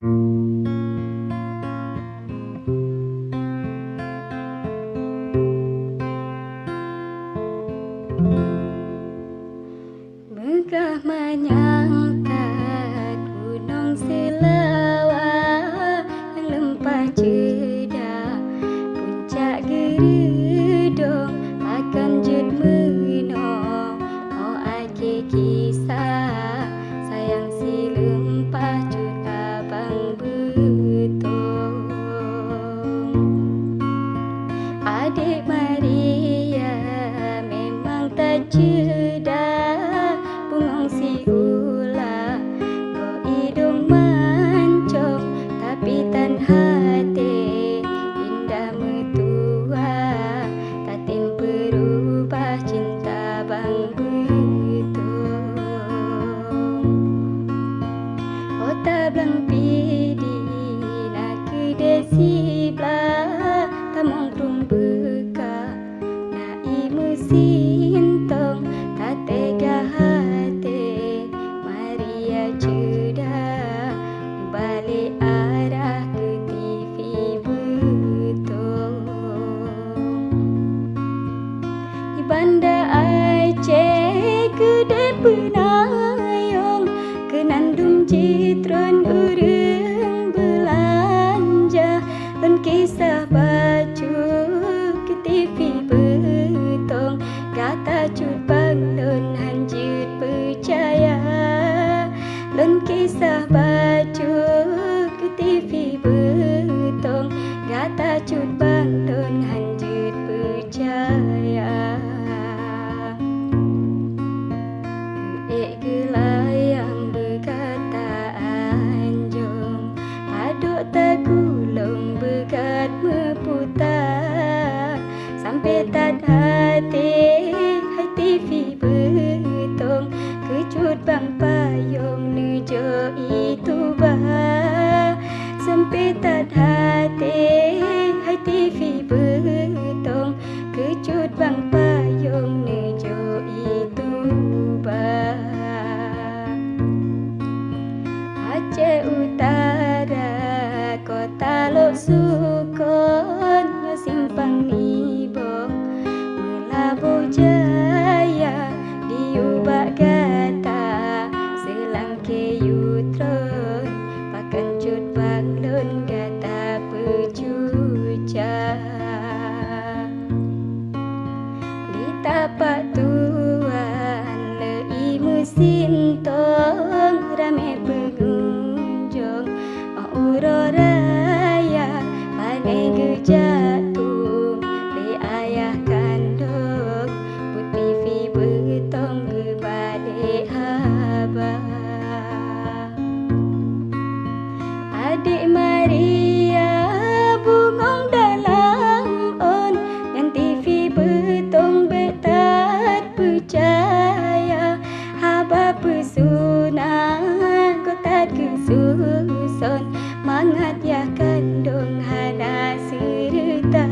Megah menyangkat gunung Selawar yang lempah cedak puncak geredong akan jut menong mau ake kisah sayang si lempah cut abang betong adik Maria memang tak cedak bungong si ular ko hidung mancung tapi tan hati indah metua tatim berubah cinta bang betung kota blang pidi nak desi bla tamong tung beka na imusin tong tak tega hati Maria cedak balik arah ke TV betul di Banda Aceh kedai penayung kenandung citron urang belanja dan kisah baju ke TV betong kata cut bang lon hanjut percaya lon kisah baju ke TV betong kata cut bang lon hanjut percaya gelayang berkata anjung aduk tagulung begat meputar sampai tak hati hai TV betong kecut bang payung nujo itu bah sampai tak hati hai TV betong kecut bang payung nujo itu bah Aceh Utara kota Lok Sukon simpang nibong Melabu Jaya diubah gata selangke yutron pakan cut banglon gata pejuja di tapak tuan lei mesin tong rame pengunjung Auroraya panai gejatung le ayah kandung putih fi betong berbalik haba adik Maria bungong dalam on yang TV betong betat percaya haba pesona kota kesusun mangat ya kandung hana serta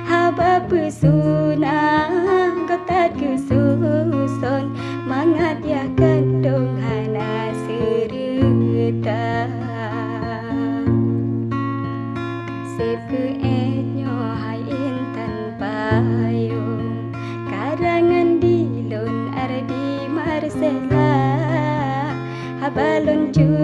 haba pesona kota kesusun mangat ya kandung hana serta sip ke enyo hai intan payung karangan dilun ardi marsela habalun cu